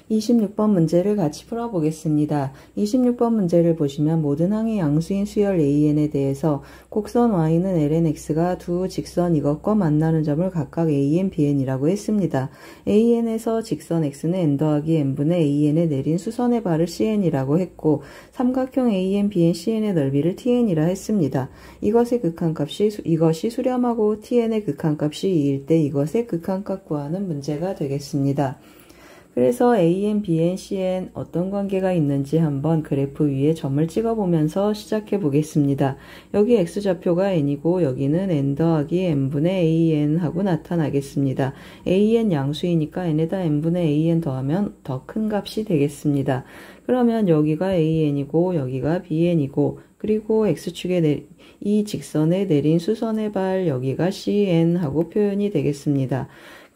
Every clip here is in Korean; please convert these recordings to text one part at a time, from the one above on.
26번 문제를 같이 풀어보겠습니다. 26번 문제를 보시면 모든 항의 양수인 수열 AN에 대해서 곡선 Y는 LNX가 두 직선 이것과 만나는 점을 각각 AN, BN이라고 했습니다. AN에서 직선 X는 N 더하기 N분의 AN에 내린 수선의 발을 CN이라고 했고 삼각형 AN, BN, CN의 넓이를 TN이라 했습니다. 이것의 극한값이 이것이 수렴하고 TN의 극한값이 2일 때 이것의 극한값 구하는 문제가 되겠습니다. 그래서 AN, BN, CN 어떤 관계가 있는지 한번 그래프 위에 점을 찍어보면서 시작해 보겠습니다. 여기 X좌표가 N이고 여기는 N 더하기 N분의 AN 하고 나타나겠습니다. AN 양수이니까 N에다 N분의 AN 더하면 더 큰 값이 되겠습니다. 그러면 여기가 AN이고 여기가 BN이고 그리고 X축에 이 직선에 내린 수선의 발 여기가 CN 하고 표현이 되겠습니다.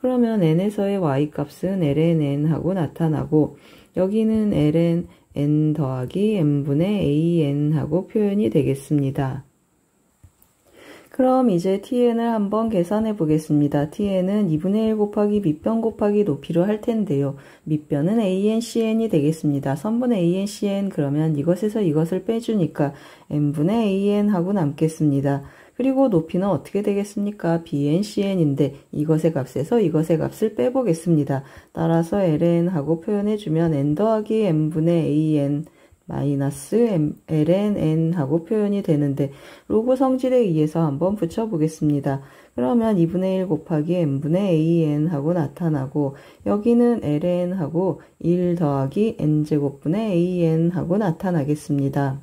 그러면 n에서의 y값은 ln 하고 나타나고 여기는 ln n 더하기 n분의 an 하고 표현이 되겠습니다. 그럼 이제 tn을 한번 계산해 보겠습니다. tn은 2분의 1 곱하기 밑변 곱하기 높이로 할 텐데요. 밑변은 an, cn이 되겠습니다. 선분의 an, cn 그러면 이것에서 이것을 빼주니까 n분의 an 하고 남겠습니다. 그리고 높이는 어떻게 되겠습니까? bn, cn인데 이것의 값에서 이것의 값을 빼보겠습니다. 따라서 ln 하고 표현해주면 n 더하기 n분의 an 마이너스 ln n 하고 표현이 되는데 로그 성질에 의해서 한번 붙여보겠습니다. 그러면 2분의 1 곱하기 n분의 an 하고 나타나고 여기는 ln 하고 1 더하기 n제곱분의 an 하고 나타나겠습니다.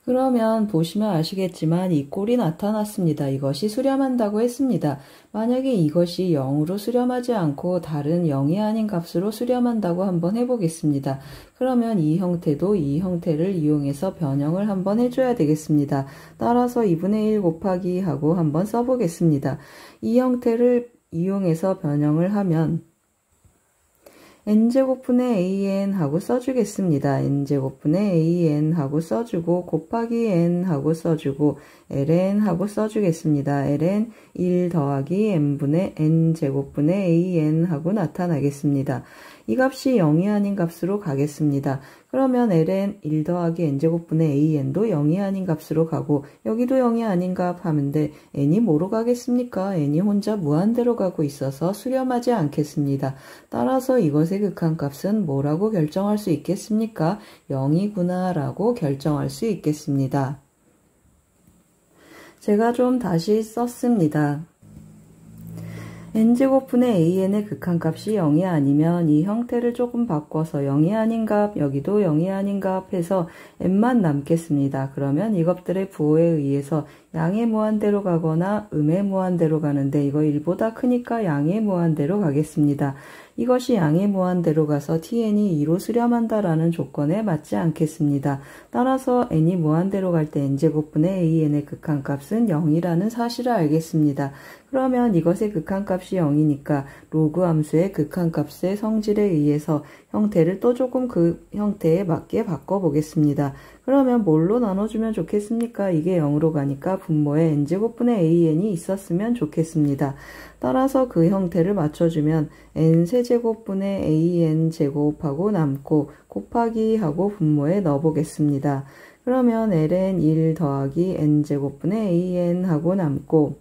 그러면 보시면 아시겠지만 이 꼴이 나타났습니다. 이것이 수렴한다고 했습니다. 만약에 이것이 0으로 수렴하지 않고 다른 0이 아닌 값으로 수렴한다고 한번 해보겠습니다. 그러면 이 형태도 이 형태를 이용해서 변형을 한번 해줘야 되겠습니다. 따라서 2분의 1 곱하기 하고 한번 써보겠습니다. 이 형태를 이용해서 변형을 하면 n제곱분의 an 하고 써주겠습니다. n제곱분의 an 하고 써주고 곱하기 n 하고 써주고 ln 하고 써주겠습니다. ln 1 더하기 n분의 n제곱분의 an 하고 나타나겠습니다. 이 값이 0이 아닌 값으로 가겠습니다. 그러면 ln 1 더하기 n제곱분의 an도 0이 아닌 값으로 가고 여기도 0이 아닌 값 하는데 n이 뭐로 가겠습니까? n이 혼자 무한대로 가고 있어서 수렴하지 않겠습니다. 따라서 이것의 극한값은 뭐라고 결정할 수 있겠습니까? 0이구나 라고 결정할 수 있겠습니다. 제가 좀 다시 썼습니다. n제곱분의 an의 극한값이 0이 아니면 이 형태를 조금 바꿔서 0이 아닌 값, 여기도 0이 아닌 값 해서 n만 남겠습니다. 그러면 이것들의 부호에 의해서 양의 무한대로 가거나 음의 무한대로 가는데 이거 1보다 크니까 양의 무한대로 가겠습니다. 이것이 양의 무한대로 가서 tn이 2로 수렴한다라는 조건에 맞지 않겠습니다. 따라서 n이 무한대로 갈 때 n제곱분의 an의 극한값은 0이라는 사실을 알겠습니다. 그러면 이것의 극한값이 0이니까 로그 함수의 극한값의 성질에 의해서 형태를 또 조금 그 형태에 맞게 바꿔보겠습니다. 그러면 뭘로 나눠주면 좋겠습니까? 이게 0으로 가니까 분모에 n제곱분의 an이 있었으면 좋겠습니다. 따라서 그 형태를 맞춰주면 n세제곱분의 an제곱하고 남고 곱하기 하고 분모에 넣어보겠습니다. 그러면 ln 1 더하기 n제곱분의 an 하고 남고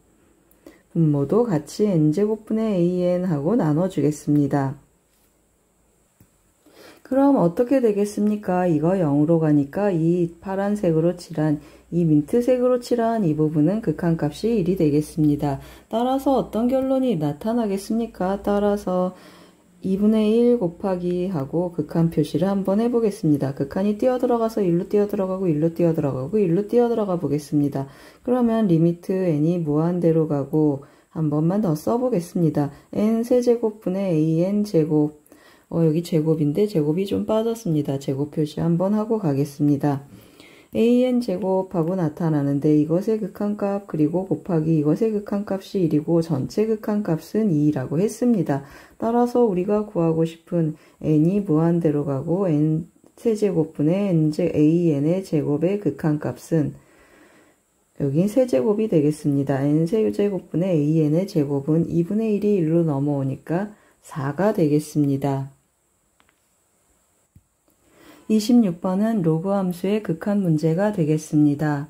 분모도 같이 n제곱분의 an 하고 나눠주겠습니다. 그럼 어떻게 되겠습니까? 이거 0으로 가니까 이 파란색으로 칠한 이 민트색으로 칠한 이 부분은 극한값이 1이 되겠습니다. 따라서 어떤 결론이 나타나겠습니까? 따라서 2분의 1 곱하기 하고 극한 표시를 한번 해보겠습니다. 극한이 뛰어들어가서 1로 뛰어들어가고 1로 뛰어들어가고 1로 뛰어들어가 보겠습니다. 그러면 리미트 n이 무한대로 가고 한 번만 더 써보겠습니다. n 세제곱분의 an 제곱 여기 제곱인데 제곱이 좀 빠졌습니다. 제곱 표시 한번 하고 가겠습니다. an 제곱하고 나타나는데 이것의 극한값 그리고 곱하기 이것의 극한값이 1이고 전체 극한값은 2라고 했습니다. 따라서 우리가 구하고 싶은 n이 무한대로 가고 n 세제곱분의 an의 제곱의 극한값은 여긴 세제곱이 되겠습니다. n 세제곱분의 an의 제곱은 2분의 1이 1로 넘어오니까 4가 되겠습니다. 26번은 로그 함수의 극한 문제가 되겠습니다.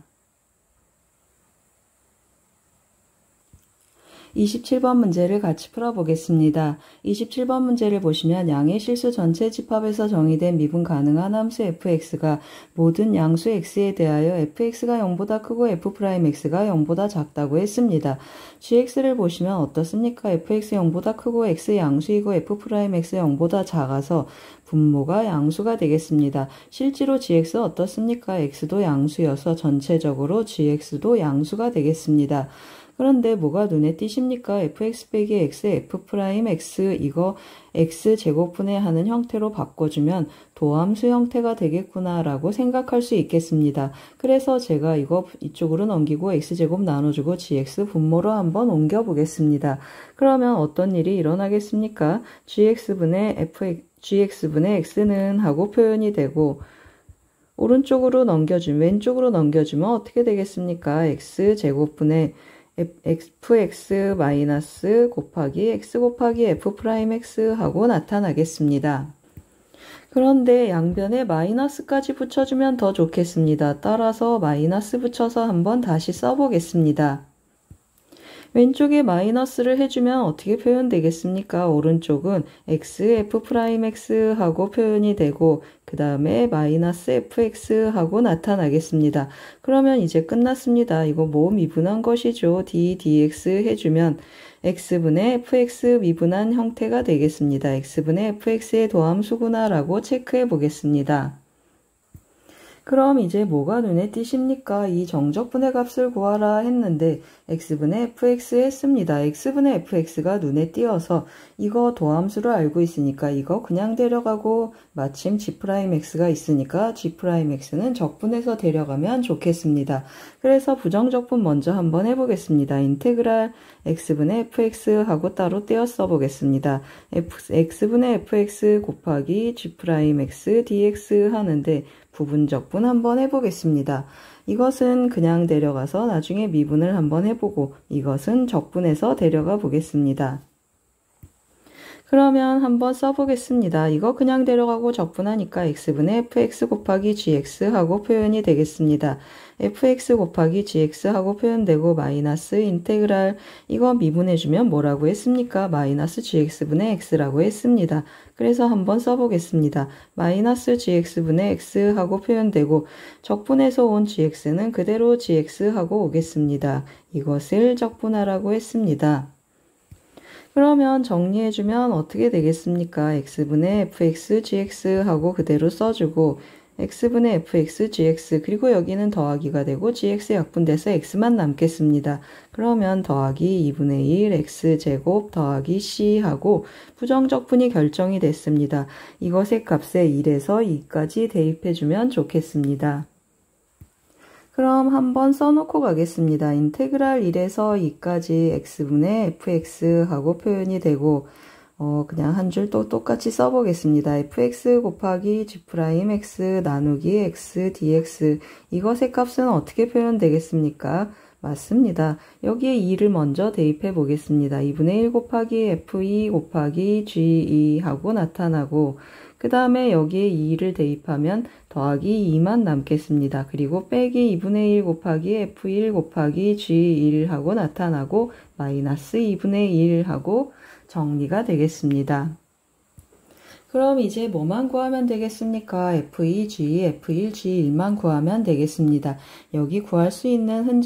27번 문제를 같이 풀어보겠습니다. 27번 문제를 보시면 양의 실수 전체 집합에서 정의된 미분 가능한 함수 fx가 모든 양수 x에 대하여 fx가 0보다 크고 f'x가 0보다 작다고 했습니다. gx를 보시면 어떻습니까? fx 0보다 크고 x 양수이고 f'x 0보다 작아서 분모가 양수가 되겠습니다. 실제로 gx 어떻습니까? x도 양수여서 전체적으로 gx도 양수가 되겠습니다. 그런데 뭐가 눈에 띄십니까? fx 빼기 x, f'x 이거 x제곱분해 하는 형태로 바꿔주면 도함수 형태가 되겠구나 라고 생각할 수 있겠습니다. 그래서 제가 이거 이쪽으로 넘기고 x제곱 나눠주고 gx 분모로 한번 옮겨보겠습니다. 그러면 어떤 일이 일어나겠습니까? gx분의 x는 하고 표현이 되고 오른쪽으로 왼쪽으로 넘겨주면 어떻게 되겠습니까? x제곱분의 fx 마이너스 곱하기 x 곱하기 f'x 하고 나타나겠습니다. 그런데 양변에 마이너스까지 붙여주면 더 좋겠습니다. 따라서 마이너스 붙여서 한번 다시 써보겠습니다. 왼쪽에 마이너스를 해주면 어떻게 표현되겠습니까? 오른쪽은 x, f'x 하고 표현이 되고 그 다음에 마이너스 fx 하고 나타나겠습니다. 그러면 이제 끝났습니다. 이거 뭐 미분한 것이죠. dx 해주면 x분의 fx 미분한 형태가 되겠습니다. x분의 fx의 도함수구나 라고 체크해 보겠습니다. 그럼 이제 뭐가 눈에 띄십니까? 이 정적분의 값을 구하라 했는데 x분의 fx 했습니다. x분의 fx가 눈에 띄어서 이거 도함수를 알고 있으니까 이거 그냥 데려가고 마침 g'x가 있으니까 g'x는 적분해서 데려가면 좋겠습니다. 그래서 부정적분 먼저 한번 해보겠습니다. 인테그랄 x분의 fx 하고 따로 떼어 써보겠습니다. x분의 fx 곱하기 g'x dx 하는데 부분적분 한번 해보겠습니다. 이것은 그냥 데려가서 나중에 미분을 한번 해보고 이것은 적분해서 데려가 보겠습니다. 그러면 한번 써보겠습니다. 이거 그냥 데려가고 적분하니까 x분의 fx 곱하기 gx 하고 표현이 되겠습니다. fx 곱하기 gx 하고 표현되고 마이너스 인테그랄 이거 미분해주면 뭐라고 했습니까? 마이너스 gx분의 x라고 했습니다. 그래서 한번 써보겠습니다. 마이너스 gx분의 x 하고 표현되고 적분해서 온 gx는 그대로 gx 하고 오겠습니다. 이것을 적분하라고 했습니다. 그러면 정리해주면 어떻게 되겠습니까? x분의 fx gx 하고 그대로 써주고 x분의 fx gx 그리고 여기는 더하기가 되고 gx 약분돼서 x만 남겠습니다. 그러면 더하기 2분의 1 x제곱 더하기 c 하고 부정적분이 결정이 됐습니다. 이것의 값에 1에서 2까지 대입해주면 좋겠습니다. 그럼 한번 써놓고 가겠습니다. 인테그랄 1에서 2까지 x분의 fx 하고 표현이 되고 그냥 한 줄 또 똑같이 써보겠습니다. fx 곱하기 g'x 나누기 x dx 이것의 값은 어떻게 표현되겠습니까? 맞습니다. 여기에 2를 먼저 대입해 보겠습니다. 2분의 1 곱하기 f2 곱하기 g2 하고 나타나고 그 다음에 여기에 2를 대입하면 더하기 2만 남겠습니다. 그리고 빼기 2분의 1 곱하기 f1 곱하기 g1 하고 나타나고 마이너스 2분의 1 하고 정리가 되겠습니다. 그럼 이제 뭐만 구하면 되겠습니까? f2, g2, f1, g1만 구하면 되겠습니다. 여기 구할 수 있는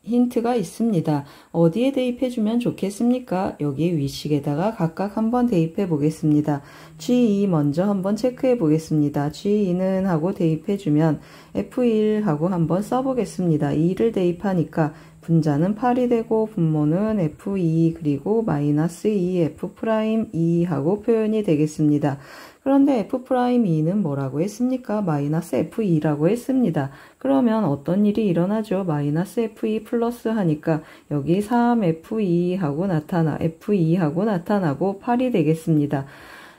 힌트가 있습니다. 어디에 대입해주면 좋겠습니까? 여기 위식에다가 각각 한번 대입해 보겠습니다. G2 먼저 한번 체크해 보겠습니다. G2는 하고 대입해주면 F1 하고 한번 써보겠습니다. 2를 대입하니까 분자는 8이 되고 분모는 F2 그리고 마이너스 2 F'2 하고 표현이 되겠습니다. 그런데 F'2는 뭐라고 했습니까? 마이너스 F2라고 했습니다. 그러면 어떤 일이 일어나죠? 마이너스 F2 플러스 하니까 여기 3F2 하고 F2 하고 나타나고 8이 되겠습니다.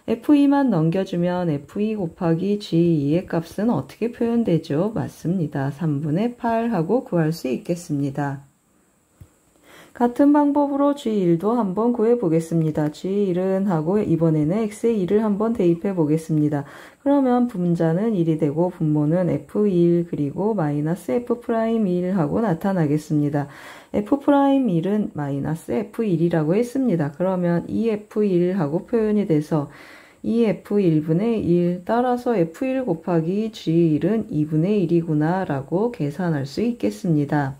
F2만 넘겨주면 F2 곱하기 G2의 값은 어떻게 표현되죠? 맞습니다. 3분의 8 하고 구할 수 있겠습니다. 같은 방법으로 G1도 한번 구해보겠습니다. G1은 하고 이번에는 X에 1을 한번 대입해 보겠습니다. 그러면 분자는 1이 되고 분모는 F1 그리고 마이너스 F'1 하고 나타나겠습니다. F'1은 마이너스 F1이라고 했습니다. 그러면 2F1 하고 표현이 돼서 2F1분의 1 따라서 F1 곱하기 G1은 2분의 1이구나 라고 계산할 수 있겠습니다.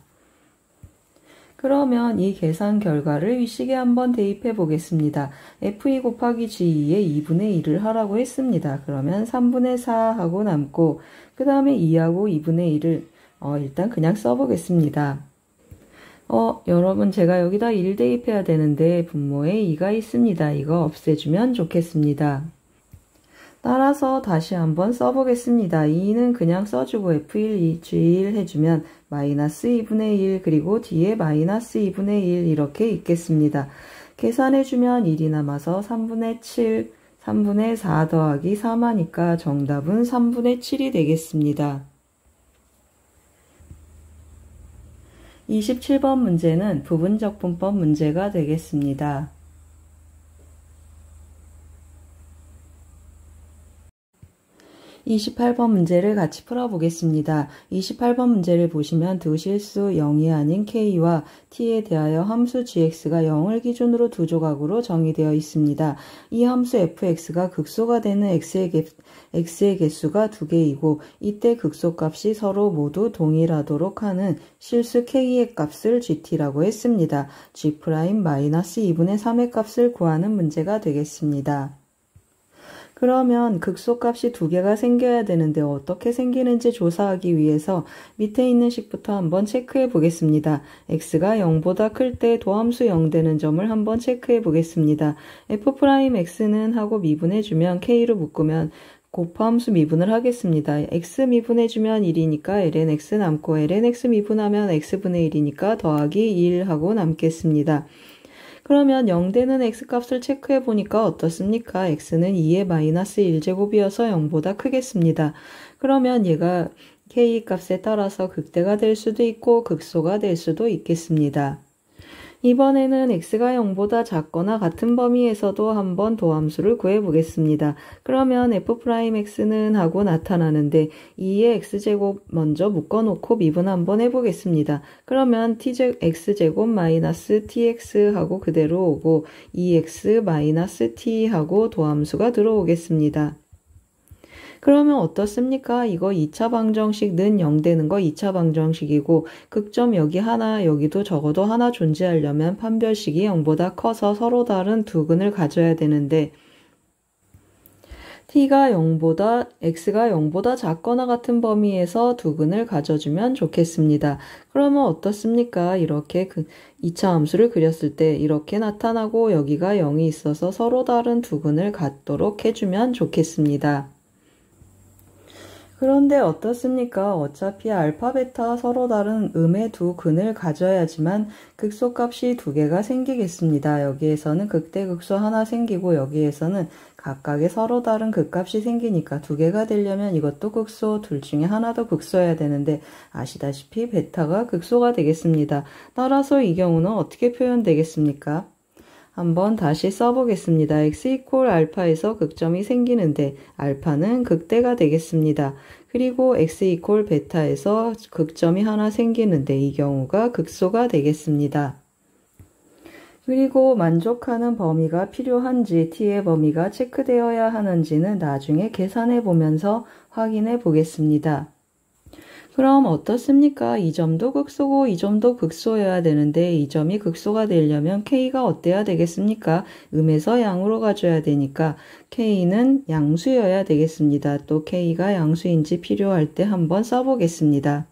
그러면 이 계산 결과를 위식에 한번 대입해 보겠습니다. F2 곱하기 G2에 2분의 1을 하라고 했습니다. 그러면 3분의 4 하고 남고 그 다음에 2하고 2분의 1을 일단 그냥 써보겠습니다. 여러분 제가 여기다 1 대입해야 되는데 분모에 2가 있습니다. 이거 없애주면 좋겠습니다. 따라서 다시 한번 써보겠습니다. 2는 그냥 써주고 F1, G1 해주면 마이너스 2분의 1 그리고 뒤에 마이너스 2분의 1 이렇게 있겠습니다. 계산해주면 1이 남아서 3분의 7, 3분의 4 더하기 3하니까 정답은 3분의 7이 되겠습니다. 27번 문제는 부분적분법 문제가 되겠습니다. 28번 문제를 같이 풀어보겠습니다. 28번 문제를 보시면 두 실수 0이 아닌 k와 t에 대하여 함수 gx가 0을 기준으로 두 조각으로 정의되어 있습니다. 이 함수 fx가 극소가 되는 x의 개수가 두 개이고 이때 극소값이 서로 모두 동일하도록 하는 실수 k의 값을 gt라고 했습니다. g'-2분의 3의 값을 구하는 문제가 되겠습니다. 그러면 극소값이 두 개가 생겨야 되는데 어떻게 생기는지 조사하기 위해서 밑에 있는 식부터 한번 체크해 보겠습니다. x가 0보다 클 때 도함수 0 되는 점을 한번 체크해 보겠습니다. f'x는 하고 미분해주면 k로 묶으면 곱함수 미분을 하겠습니다. x 미분해주면 1이니까 lnx 남고 lnx 미분하면 x분의 1이니까 더하기 1 하고 남겠습니다. 그러면 0 되는 x값을 체크해 보니까 어떻습니까? x는 2의 마이너스 1제곱이어서 0보다 크겠습니다. 그러면 얘가 k 값에 따라서 극대가 될 수도 있고 극소가 될 수도 있겠습니다. 이번에는 x가 0보다 작거나 같은 범위에서도 한번 도함수를 구해보겠습니다. 그러면 f'x는 하고 나타나는데 2의 x제곱 먼저 묶어놓고 미분 한번 해보겠습니다. 그러면 x제곱 마이너스 tx 하고 그대로 오고 2x 마이너스 t 하고 도함수가 들어오겠습니다. 그러면 어떻습니까? 이거 2차 방정식 는 0 되는 거 2차 방정식이고 극점 여기 하나 여기도 적어도 하나 존재하려면 판별식이 0보다 커서 서로 다른 두 근을 가져야 되는데 x가 0보다 작거나 같은 범위에서 두 근을 가져주면 좋겠습니다. 그러면 어떻습니까? 이렇게 2차 함수를 그렸을 때 이렇게 나타나고 여기가 0이 있어서 서로 다른 두 근을 갖도록 해주면 좋겠습니다. 그런데 어떻습니까? 어차피 알파, 베타 서로 다른 음의 두 근을 가져야지만 극소값이 두 개가 생기겠습니다. 여기에서는 극대 극소 하나 생기고 여기에서는 각각의 서로 다른 극값이 생기니까 두 개가 되려면 이것도 극소, 둘 중에 하나도 극소여야 되는데 아시다시피 베타가 극소가 되겠습니다. 따라서 이 경우는 어떻게 표현되겠습니까? 한번 다시 써보겠습니다. x 이퀄 알파에서 극점이 생기는데 알파는 극대가 되겠습니다. 그리고 x 이퀄 베타에서 극점이 하나 생기는데 이 경우가 극소가 되겠습니다. 그리고 만족하는 범위가 필요한지 t의 범위가 체크되어야 하는지는 나중에 계산해 보면서 확인해 보겠습니다. 그럼 어떻습니까? 이 점도 극소고 이 점도 극소여야 되는데 이 점이 극소가 되려면 k가 어때야 되겠습니까? 음에서 양으로 가져야 되니까 k는 양수여야 되겠습니다. 또 k가 양수인지 필요할 때 한번 써보겠습니다.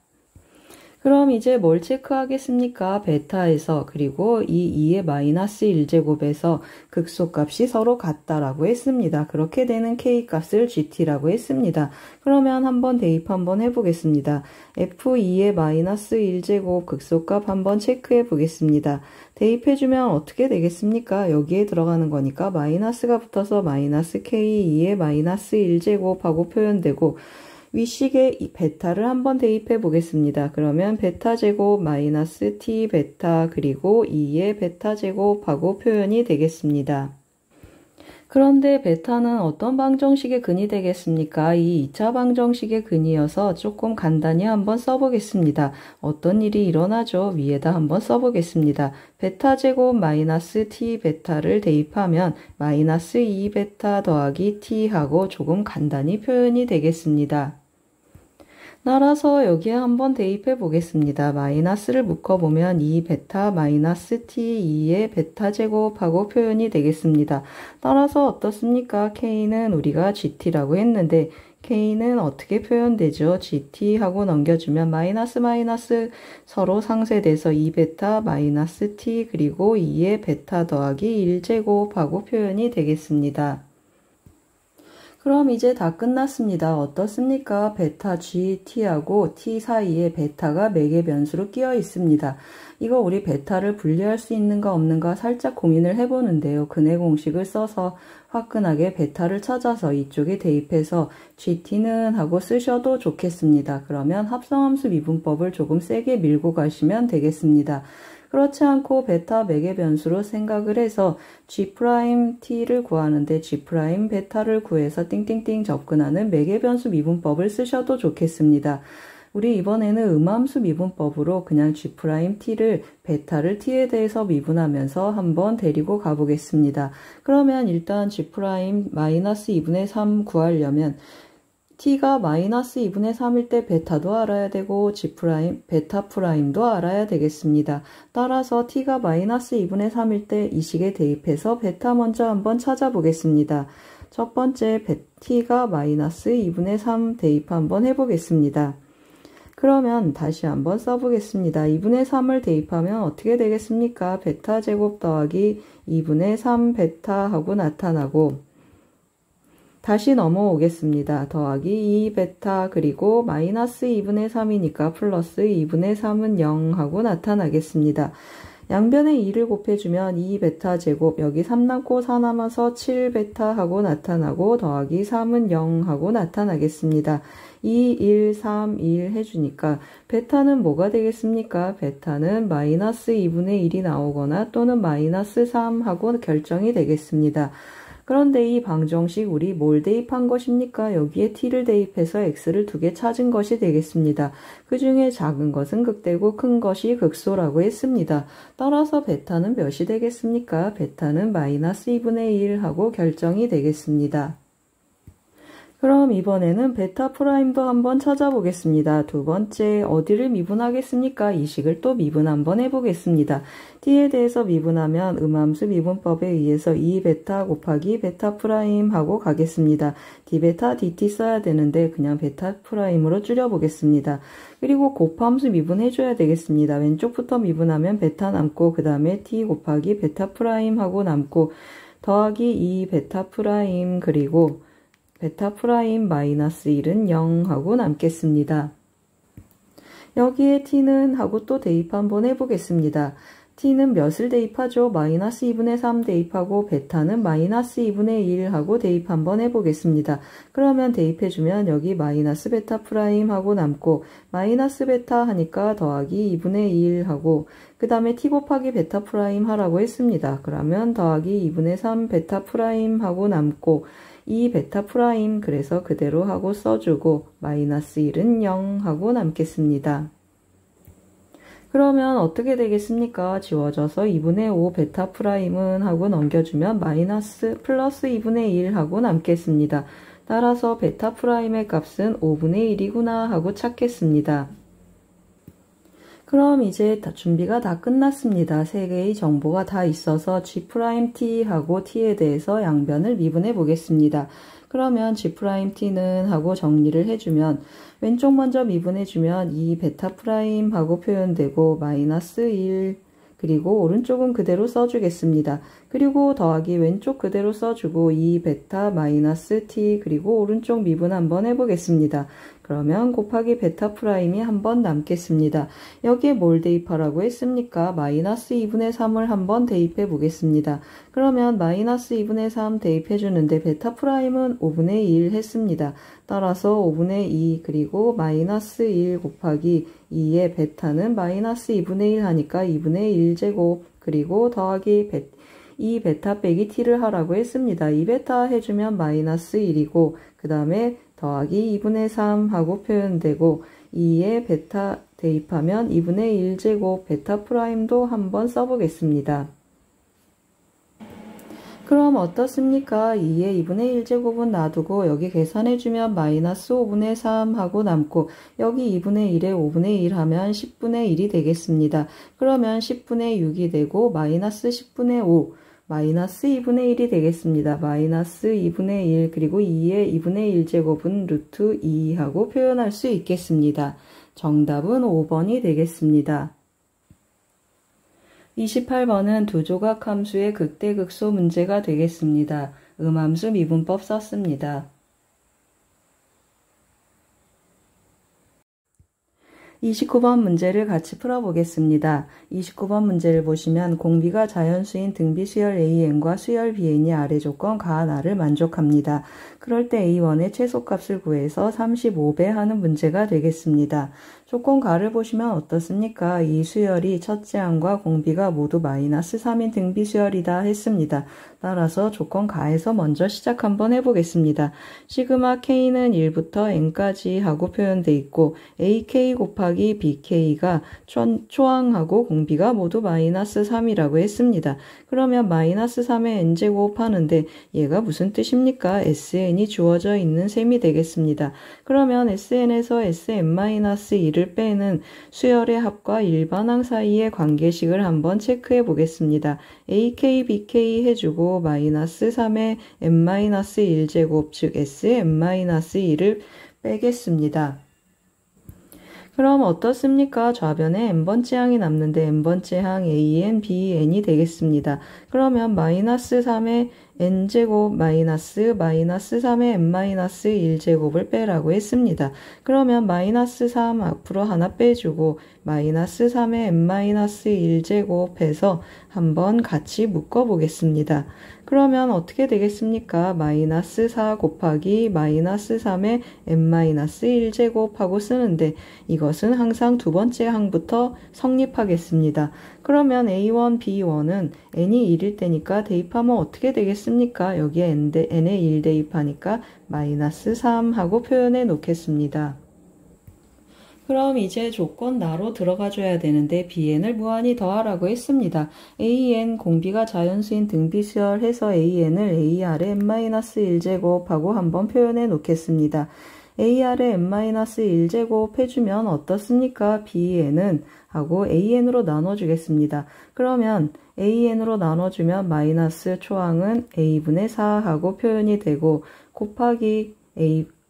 그럼 이제 뭘 체크하겠습니까? 베타에서 그리고 이 2의 마이너스 1제곱에서 극소값이 서로 같다라고 했습니다. 그렇게 되는 k값을 gt라고 했습니다. 그러면 한번 대입 한번 해보겠습니다. f2의 마이너스 1제곱 극소값 한번 체크해 보겠습니다. 대입해주면 어떻게 되겠습니까? 여기에 들어가는 거니까 마이너스가 붙어서 마이너스 k2의 마이너스 1제곱 하고 표현되고 위식에 이 베타를 한번 대입해 보겠습니다. 그러면 베타 제곱 마이너스 t 베타 그리고 2의 베타 제곱하고 표현이 되겠습니다. 그런데 베타는 어떤 방정식의 근이 되겠습니까? 이 2차 방정식의 근이어서 조금 간단히 한번 써보겠습니다. 어떤 일이 일어나죠? 위에다 한번 써보겠습니다. 베타 제곱 마이너스 t 베타를 대입하면 마이너스 2 베타 더하기 t 하고 조금 간단히 표현이 되겠습니다. 따라서 여기에 한번 대입해 보겠습니다. 마이너스를 묶어보면 2 베타 마이너스 t 2의 베타 제곱하고 표현이 되겠습니다. 따라서 어떻습니까? k는 우리가 gt라고 했는데 k는 어떻게 표현되죠? gt 하고 넘겨주면 마이너스 마이너스 서로 상쇄돼서 2 베타 마이너스 t 그리고 2의 베타 더하기 1제곱하고 표현이 되겠습니다. 그럼 이제 다 끝났습니다. 어떻습니까? 베타 g, t하고 t 사이에 베타가 매개 변수로 끼어 있습니다. 이거 우리 베타를 분리할 수 있는가 없는가 살짝 고민을 해보는데요. 근해 공식을 써서 화끈하게 베타를 찾아서 이쪽에 대입해서 gt는 하고 쓰셔도 좋겠습니다. 그러면 합성함수 미분법을 조금 세게 밀고 가시면 되겠습니다. 그렇지 않고 베타 매개 변수로 생각을 해서 g't를 구하는데 g'베타를 구해서 띵띵띵 접근하는 매개 변수 미분법을 쓰셔도 좋겠습니다. 우리 이번에는 음함수 미분법으로 그냥 g't를 베타를 t에 대해서 미분하면서 한번 데리고 가보겠습니다. 그러면 일단 g'-2분의 3 구하려면 t가 마이너스 2분의 3일 때 베타도 알아야 되고 베타 프라임도 알아야 되겠습니다. 따라서 t가 마이너스 2분의 3일 때 이 식에 대입해서 베타 먼저 한번 찾아보겠습니다. 첫 번째 t가 마이너스 2분의 3 대입 한번 해보겠습니다. 그러면 다시 한번 써보겠습니다. 2분의 3을 대입하면 어떻게 되겠습니까? 베타 제곱 더하기 2분의 3 베타 하고 나타나고 다시 넘어오겠습니다. 더하기 2 베타 그리고 마이너스 2분의 3이니까 플러스 2분의 3은 0 하고 나타나겠습니다. 양변에 2를 곱해주면 2 베타 제곱 여기 3 남고 4 남아서 7 베타 하고 나타나고 더하기 3은 0 하고 나타나겠습니다. 2, 1, 3, 1 해주니까 베타는 뭐가 되겠습니까? 베타는 마이너스 2분의 1이 나오거나 또는 마이너스 3 하고 결정이 되겠습니다. 그런데 이 방정식 우리 뭘 대입한 것입니까? 여기에 t를 대입해서 x를 2개 찾은 것이 되겠습니다. 그 중에 작은 것은 극대고 큰 것이 극소라고 했습니다. 따라서 베타는 몇이 되겠습니까? 베타는 마이너스 2분의 1 하고 결정이 되겠습니다. 그럼 이번에는 베타 프라임도 한번 찾아보겠습니다. 두 번째 어디를 미분하겠습니까? 이 식을 또 미분 한번 해보겠습니다. t에 대해서 미분하면 음함수 미분법에 의해서 2베타 곱하기 베타 프라임 하고 가겠습니다. d베타 dt 써야 되는데 그냥 베타 프라임으로 줄여보겠습니다. 그리고 곱함수 미분해줘야 되겠습니다. 왼쪽부터 미분하면 베타 남고 그 다음에 t 곱하기 베타 프라임 하고 남고 더하기 2 베타 프라임 그리고 베타 프라임 마이너스 1은 0 하고 남겠습니다. 여기에 t는 하고 또 대입 한번 해보겠습니다. t는 몇을 대입하죠? 마이너스 2분의 3 대입하고 베타는 마이너스 2분의 1 하고 대입 한번 해보겠습니다. 그러면 대입해주면 여기 마이너스 베타 프라임 하고 남고 마이너스 베타 하니까 더하기 2분의 1 하고 그 다음에 t 곱하기 베타 프라임 하라고 했습니다. 그러면 더하기 2분의 3 베타 프라임 하고 남고 이 베타 프라임 그래서 그대로 하고 써주고 마이너스 1은 0 하고 남겠습니다. 그러면 어떻게 되겠습니까? 지워져서 2분의 5 베타 프라임은 하고 넘겨주면 마이너스 플러스 2분의 1 하고 남겠습니다. 따라서 베타 프라임의 값은 5분의 1이구나 하고 찾겠습니다. 그럼 이제 준비가 다 끝났습니다. 세 개의 정보가 다 있어서 G'T 하고 T에 대해서 양변을 미분해 보겠습니다. 그러면 G'T는 하고 정리를 해주면 왼쪽 먼저 미분해주면 이 베타 프라임 하고 표현되고 마이너스 1 그리고 오른쪽은 그대로 써주겠습니다. 그리고 더하기 왼쪽 그대로 써주고 이 베타 마이너스 t 그리고 오른쪽 미분 한번 해보겠습니다. 그러면 곱하기 베타 프라임이 한번 남겠습니다. 여기에 뭘 대입하라고 했습니까? 마이너스 2분의 3을 한번 대입해 보겠습니다. 그러면 마이너스 2분의 3 대입해 주는데 베타 프라임은 5분의 1 했습니다. 따라서 5분의 2 그리고 마이너스 1 곱하기 2의 베타는 마이너스 2분의 1 하니까 2분의 1제곱 그리고 더하기 이 베타 빼기 t를 하라고 했습니다. 이 베타 해주면 마이너스 1이고 그 다음에 더하기 2분의 3 하고 표현되고 2에 베타 대입하면 2분의 1제곱 베타 프라임도 한번 써보겠습니다. 그럼 어떻습니까? 2의 2분의 1제곱은 놔두고 여기 계산해주면 마이너스 5분의 3 하고 남고 여기 2분의 1에 5분의 1 하면 10분의 1이 되겠습니다. 그러면 10분의 6이 되고 마이너스 10분의 5 마이너스 2분의 1이 되겠습니다. 마이너스 2분의 1 그리고 2의 2분의 1제곱은 루트 2 하고 표현할 수 있겠습니다. 정답은 5번이 되겠습니다. 28번은 두 조각 함수의 극대극소 문제가 되겠습니다. 음함수 미분법 썼습니다. 29번 문제를 같이 풀어보겠습니다. 29번 문제를 보시면 공비가 자연수인 등비수열 AN과 수열 BN이 아래 조건 가나를 만족합니다. 그럴 때 A1의 최소값을 구해서 35배 하는 문제가 되겠습니다. 조건 가를 보시면 어떻습니까? 이 수열이 첫째 항과 공비가 모두 마이너스 3인 등비수열이다 했습니다. 따라서 조건 가에서 먼저 시작 한번 해보겠습니다. 시그마 K는 1부터 N까지 하고 표현되어 있고 AK 곱하기 BK가 초항하고 공비가 모두 마이너스 3이라고 했습니다. 그러면 마이너스 3의 N제곱 하는데 얘가 무슨 뜻입니까? SN이 주어져 있는 셈이 되겠습니다. 그러면 SN에서 SN-1을 빼는 수열의 합과 일반항 사이의 관계식을 한번 체크해 보겠습니다. AK, BK 해주고 마이너스 3의 n-1제곱 즉 Sn-1을 빼겠습니다. 그럼 어떻습니까? 좌변에 n번째 항이 남는데 n번째 항 AN, BN이 되겠습니다. 그러면 마이너스 3의 n제곱 마이너스 3의 n-1제곱을 빼라고 했습니다. 그러면 마이너스 3 앞으로 하나 빼주고 마이너스 3의 n-1제곱 해서 한번 같이 묶어보겠습니다. 그러면 어떻게 되겠습니까? 마이너스 4 곱하기 마이너스 3의 n-1제곱 하고 쓰는데 이것은 항상 두 번째 항부터 성립하겠습니다. 그러면 A1, B1은 n이 1일 때니까 대입하면 어떻게 되겠습니까? 여기에 n에 1 대입하니까 마이너스 3 하고 표현해 놓겠습니다. 그럼 이제 조건 나로 들어가 줘야 되는데 BN을 무한히 더하라고 했습니다. AN 공비가 자연수인 등비수열 해서 AN을 AR의 n-1제곱 하고 한번 표현해 놓겠습니다. AR의 n-1제곱 해주면 어떻습니까? BN은 하고 AN으로 나눠주겠습니다. 그러면 AN으로 나눠주면 마이너스 초항은 A분의 4 하고 표현이 되고 곱하기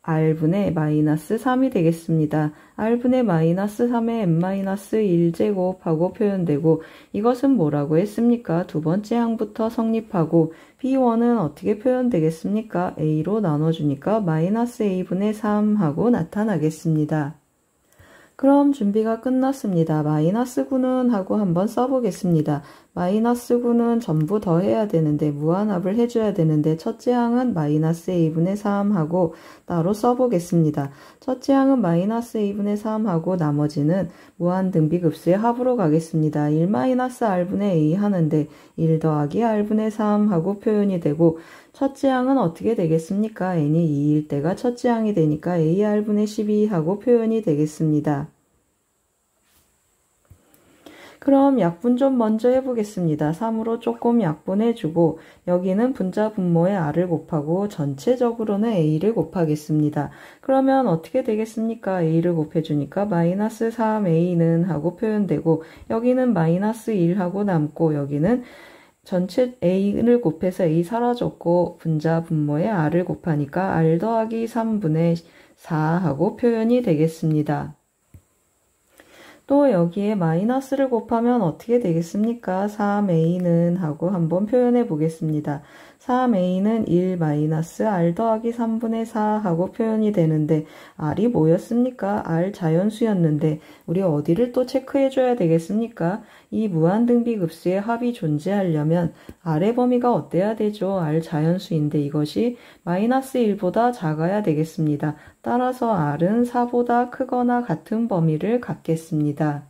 R분의 마이너스 3이 되겠습니다. R분의 마이너스 3의 n-1제곱 하고 표현되고 이것은 뭐라고 했습니까? 두 번째 항부터 성립하고 B1은 어떻게 표현되겠습니까? A로 나눠주니까 마이너스 A분의 3 하고 나타나겠습니다. 그럼 준비가 끝났습니다. 마이너스 9는 하고 한번 써보겠습니다. 마이너스 9는 전부 더해야 되는데 무한합을 해줘야 되는데 첫째 항은 마이너스 A분의 3 하고 따로 써보겠습니다. 첫째 항은 마이너스 A분의 3 하고 나머지는 무한등비급수의 합으로 가겠습니다. 1-R분의 A 하는데 1 더하기 R분의 3 하고 표현이 되고 첫째 항은 어떻게 되겠습니까? n이 2일 때가 첫째 항이 되니까 AR분의 12 하고 표현이 되겠습니다. 그럼 약분 좀 먼저 해보겠습니다. 3으로 조금 약분해주고 여기는 분자 분모에 R을 곱하고 전체적으로는 A를 곱하겠습니다. 그러면 어떻게 되겠습니까? A를 곱해주니까 마이너스 3A는 하고 표현되고 여기는 마이너스 1 하고 남고 여기는 전체 A를 곱해서 A 사라졌고 분자 분모에 R을 곱하니까 R 더하기 3분의 4 하고 표현이 되겠습니다. 또 여기에 마이너스를 곱하면 어떻게 되겠습니까? 3a는 하고 한번 표현해 보겠습니다. 3a는 1 마이너스 r 더하기 3분의 4 하고 표현이 되는데 r이 뭐였습니까? r 자연수였는데 우리 어디를 또 체크해 줘야 되겠습니까? 이 무한등비급수의 합이 존재하려면 r의 범위가 어때야 되죠? r 자연수인데 이것이 마이너스 1보다 작아야 되겠습니다. 따라서 r은 4보다 크거나 같은 범위를 갖겠습니다.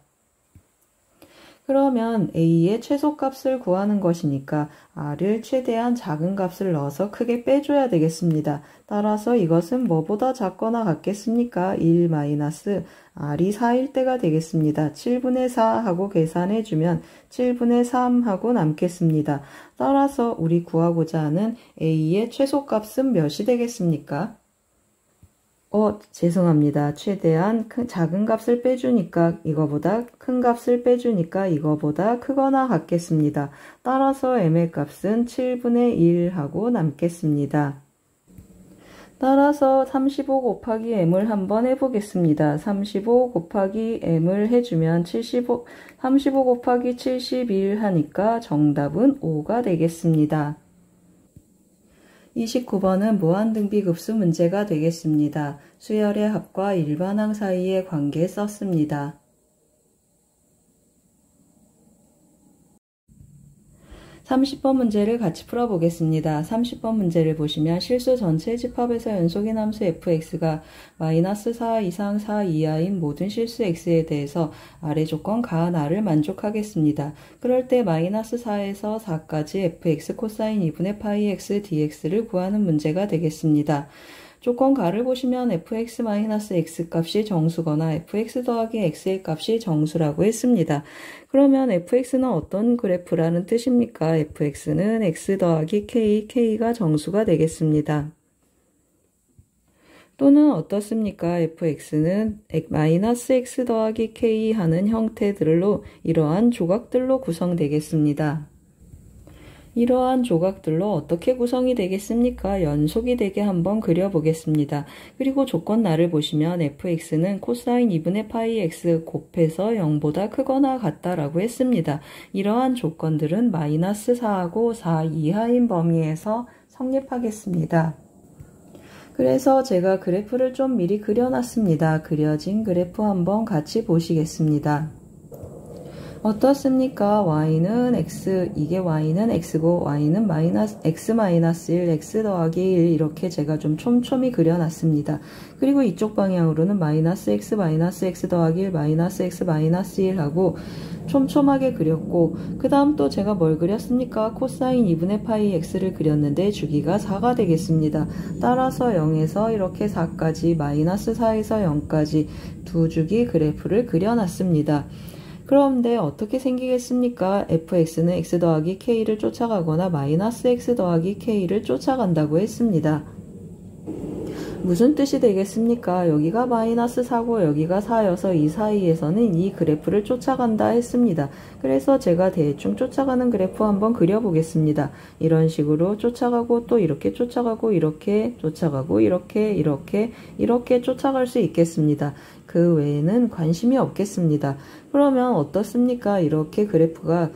그러면 a의 최소값을 구하는 것이니까 r을 최대한 작은 값을 넣어서 크게 빼줘야 되겠습니다. 따라서 이것은 뭐보다 작거나 같겠습니까? 1 마이너스 r이 4일 때가 되겠습니다. 7분의 4 하고 계산해주면 7분의 3 하고 남겠습니다. 따라서 우리 구하고자 하는 a의 최소값은 몇이 되겠습니까? 죄송합니다. 최대한 작은 값을 빼주니까 이거보다 큰 값을 빼주니까 이거보다 크거나 같겠습니다. 따라서 m의 값은 7분의 1 하고 남겠습니다. 따라서 35 곱하기 m을 한번 해보겠습니다. 35 곱하기 m을 해주면 35 곱하기 71 하니까 정답은 5가 되겠습니다. 29번은 무한등비급수 문제가 되겠습니다. 수열의 합과 일반항 사이의 관계 썼습니다. 30번 문제를 같이 풀어보겠습니다. 30번 문제를 보시면 실수 전체 집합에서 연속인 함수 fx가 마이너스 4 이상 4 이하인 모든 실수 x에 대해서 아래 조건 가한 r을 만족하겠습니다. 그럴 때 마이너스 4에서 4까지 fx 코사인 2분의 파이 x dx를 구하는 문제가 되겠습니다. 조건 가를 보시면 fx-x 값이 정수거나 fx 더하기 x의 값이 정수라고 했습니다. 그러면 fx는 어떤 그래프라는 뜻입니까? fx는 x 더하기 k, k가 정수가 되겠습니다. 또는 어떻습니까? fx는 마이너스 x 더하기 k 하는 형태들로 이러한 조각들로 구성되겠습니다. 이러한 조각들로 어떻게 구성이 되겠습니까? 연속이 되게 한번 그려보겠습니다. 그리고 조건 나를 보시면 fx는 코사인 2분의 파이 x 곱해서 0보다 크거나 같다라고 했습니다. 이러한 조건들은 마이너스 4하고 4 이하인 범위에서 성립하겠습니다. 그래서 제가 그래프를 좀 미리 그려놨습니다. 그려진 그래프 한번 같이 보시겠습니다. 어떻습니까? y는 x, 이게 y는 x고 y는 x-1, x 더하기 1 이렇게 제가 좀 촘촘히 그려놨습니다. 그리고 이쪽 방향으로는 마이너스 x 더하기 1, 마이너스 x 마이너스 1 하고 촘촘하게 그렸고 그 다음 또 제가 뭘 그렸습니까? 코사인 2분의 파이 x를 그렸는데 주기가 4가 되겠습니다. 따라서 0에서 이렇게 4까지 마이너스 4에서 0까지 두 주기 그래프를 그려놨습니다. 그런데 어떻게 생기겠습니까? fx는 x 더하기 k를 쫓아가거나 마이너스 x 더하기 k를 쫓아간다고 했습니다. 무슨 뜻이 되겠습니까? 여기가 마이너스 4고 여기가 4여서 이 사이에서는 이 그래프를 쫓아간다 했습니다. 그래서 제가 대충 쫓아가는 그래프 한번 그려보겠습니다. 이런 식으로 쫓아가고 또 이렇게 쫓아가고 이렇게 쫓아가고 이렇게 쫓아갈 수 있겠습니다. 그 외에는 관심이 없겠습니다. 그러면 어떻습니까? 이렇게 그래프가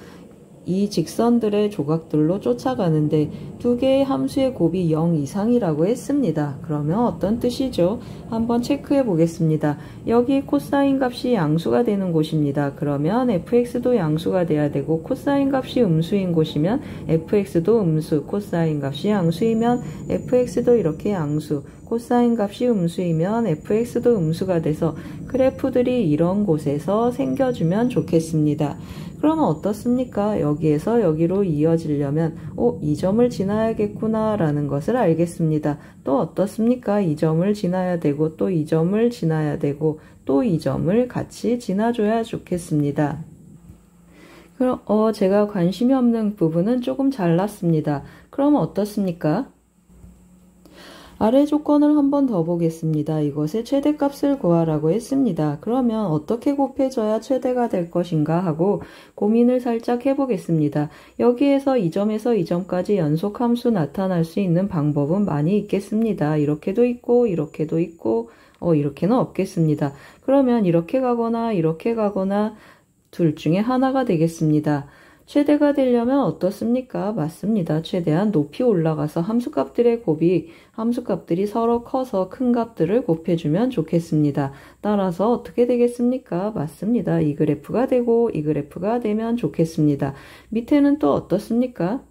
이 직선들의 조각들로 쫓아가는데 두 개의 함수의 곱이 0 이상이라고 했습니다. 그러면 어떤 뜻이죠? 한번 체크해 보겠습니다. 여기 코사인 값이 양수가 되는 곳입니다. 그러면 fx도 양수가 돼야 되고 코사인 값이 음수인 곳이면 fx도 음수, 코사인 값이 양수이면 fx도 이렇게 양수, 코사인 값이 음수이면 fx도 음수가 돼서 그래프들이 이런 곳에서 생겨주면 좋겠습니다. 그러면 어떻습니까? 여기에서 여기로 이어지려면 이 점을 지나야겠구나 라는 것을 알겠습니다. 또 어떻습니까? 이 점을 지나야 되고 또 이 점을 지나야 되고 또 이 점을 같이 지나줘야 좋겠습니다. 그럼 제가 관심이 없는 부분은 조금 잘랐습니다. 그러면 어떻습니까? 아래 조건을 한 번 더 보겠습니다. 이것의 최대값을 구하라고 했습니다. 그러면 어떻게 곱해져야 최대가 될 것인가 하고 고민을 살짝 해보겠습니다. 여기에서 이 점에서 이 점까지 연속함수 나타날 수 있는 방법은 많이 있겠습니다. 이렇게도 있고 이렇게도 있고 이렇게는 없겠습니다. 그러면 이렇게 가거나 둘 중에 하나가 되겠습니다. 최대가 되려면 어떻습니까? 맞습니다. 최대한 높이 올라가서 함수값들이 서로 커서 큰 값들을 곱해주면 좋겠습니다. 따라서 어떻게 되겠습니까? 맞습니다. 이 그래프가 되고 이 그래프가 되면 좋겠습니다. 밑에는 또 어떻습니까?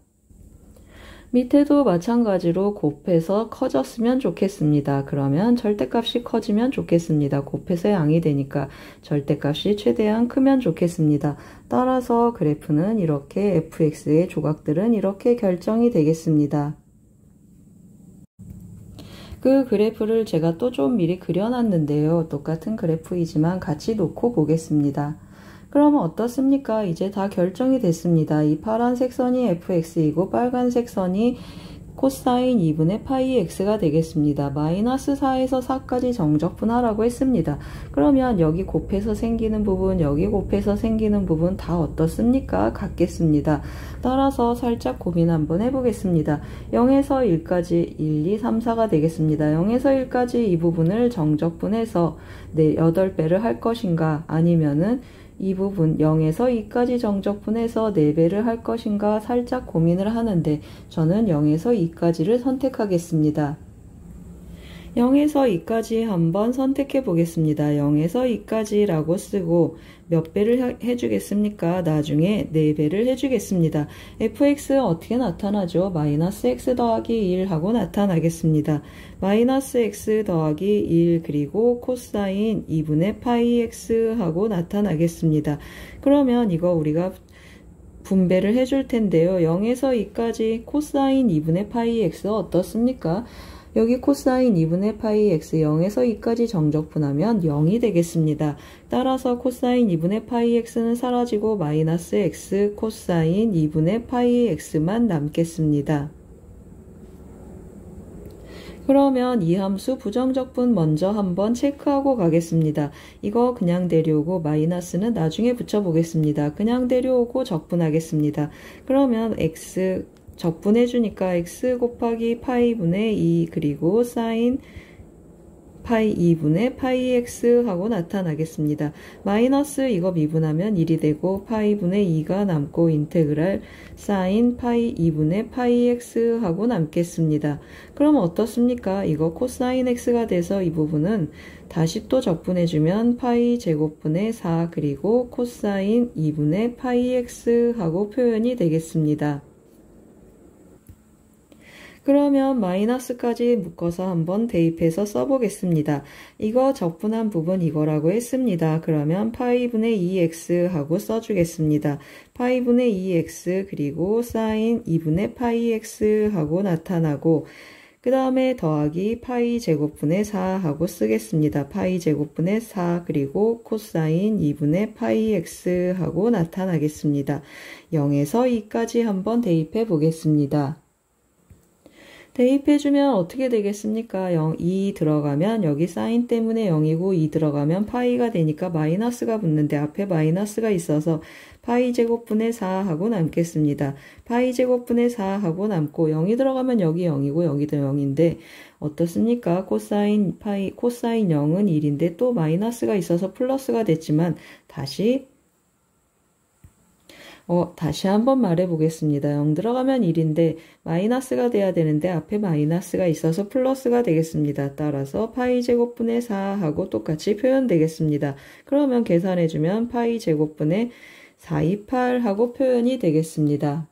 밑에도 마찬가지로 곱해서 커졌으면 좋겠습니다. 그러면 절대값이 커지면 좋겠습니다. 곱해서 양이 되니까 절대값이 최대한 크면 좋겠습니다. 따라서 그래프는 이렇게 fx의 조각들은 이렇게 결정이 되겠습니다. 그 그래프를 제가 또 좀 미리 그려놨는데요. 똑같은 그래프이지만 같이 놓고 보겠습니다. 그러면 어떻습니까? 이제 다 결정이 됐습니다. 이 파란색 선이 fx이고 빨간색 선이 코사인 2분의 파이 x가 되겠습니다. 마이너스 4에서 4까지 정적분하라고 했습니다. 그러면 여기 곱해서 생기는 부분, 여기 곱해서 생기는 부분 다 어떻습니까? 같겠습니다. 따라서 살짝 고민 한번 해보겠습니다. 0에서 1까지 1, 2, 3, 4가 되겠습니다. 0에서 1까지 이 부분을 정적분해서 8배를 할 것인가 아니면은 이 부분 0에서 2까지 정적분해서 4배를 할 것인가 살짝 고민을 하는데 저는 0에서 2까지를 선택하겠습니다. 0에서 2까지 한번 선택해 보겠습니다. 0에서 2까지라고 쓰고 몇 배를 해주겠습니까? 나중에 4배를 해주겠습니다. fx 어떻게 나타나죠? 마이너스 x 더하기 1 하고 나타나겠습니다. 마이너스 x 더하기 1 그리고 코사인 2분의 파이 x 하고 나타나겠습니다. 그러면 이거 우리가 분배를 해줄 텐데요. 0에서 2까지 코사인 2분의 파이 x 어떻습니까? 여기 코사인 2분의 파이 x 0에서 2까지 정적분하면 0이 되겠습니다. 따라서 코사인 2분의 파이 x는 사라지고 마이너스 x 코사인 2분의 파이 x만 남겠습니다. 그러면 이 함수 부정적분 먼저 한번 체크하고 가겠습니다. 이거 그냥 데려오고 마이너스는 나중에 붙여보겠습니다. 그냥 데려오고 적분하겠습니다. 그러면 x 적분해주니까 x 곱하기 파이분의 2 그리고 사인 파이 2분의 파이 x 하고 나타나겠습니다. 마이너스 이거 미분하면 1이 되고 파이분의 2가 남고 인테그랄 사인 파이 2분의 파이 x 하고 남겠습니다. 그럼 어떻습니까? 이거 코사인 x가 돼서 이 부분은 다시 또 적분해주면 파이 제곱분의 4 그리고 코사인 2분의 파이 x 하고 표현이 되겠습니다. 그러면 마이너스까지 묶어서 한번 대입해서 써보겠습니다. 이거 적분한 부분 이거라고 했습니다. 그러면 파이분의 2x 하고 써주겠습니다. 파이분의 2x 그리고 사인 2분의 파이 x 하고 나타나고 그 다음에 더하기 파이 제곱분의 4 하고 쓰겠습니다. 파이 제곱분의 4 그리고 코사인 2분의 파이 x 하고 나타나겠습니다. 0에서 2까지 한번 대입해 보겠습니다. 대입해주면 어떻게 되겠습니까? 2 들어가면 여기 사인 때문에 0이고 2 들어가면 파이가 되니까 마이너스가 붙는데 앞에 마이너스가 있어서 파이 제곱분의 4 하고 남겠습니다. 파이 제곱분의 4 하고 남고 0이 들어가면 여기 0이고 여기도 0인데 어떻습니까? 코사인 0은 1인데 또 마이너스가 있어서 플러스가 됐지만 다시 한번 말해 보겠습니다. 0 들어가면 1인데 마이너스가 돼야 되는데 앞에 마이너스가 있어서 플러스가 되겠습니다. 따라서 파이 제곱분의 4 하고 똑같이 표현되겠습니다. 그러면 계산해주면 파이 제곱분의 428 하고 표현이 되겠습니다.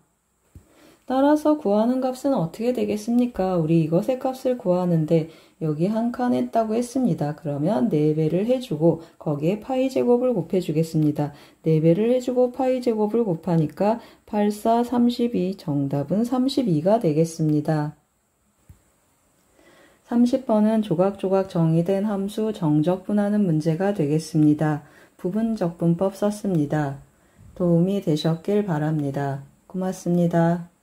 따라서 구하는 값은 어떻게 되겠습니까? 우리 이것의 값을 구하는데 여기 한 칸 했다고 했습니다. 그러면 4배를 해주고 거기에 파이 제곱을 곱해주겠습니다. 4배를 해주고 파이 제곱을 곱하니까 8, 4, 32 정답은 32가 되겠습니다. 30번은 조각조각 정의된 함수 정적분하는 문제가 되겠습니다. 부분적분법 썼습니다. 도움이 되셨길 바랍니다. 고맙습니다.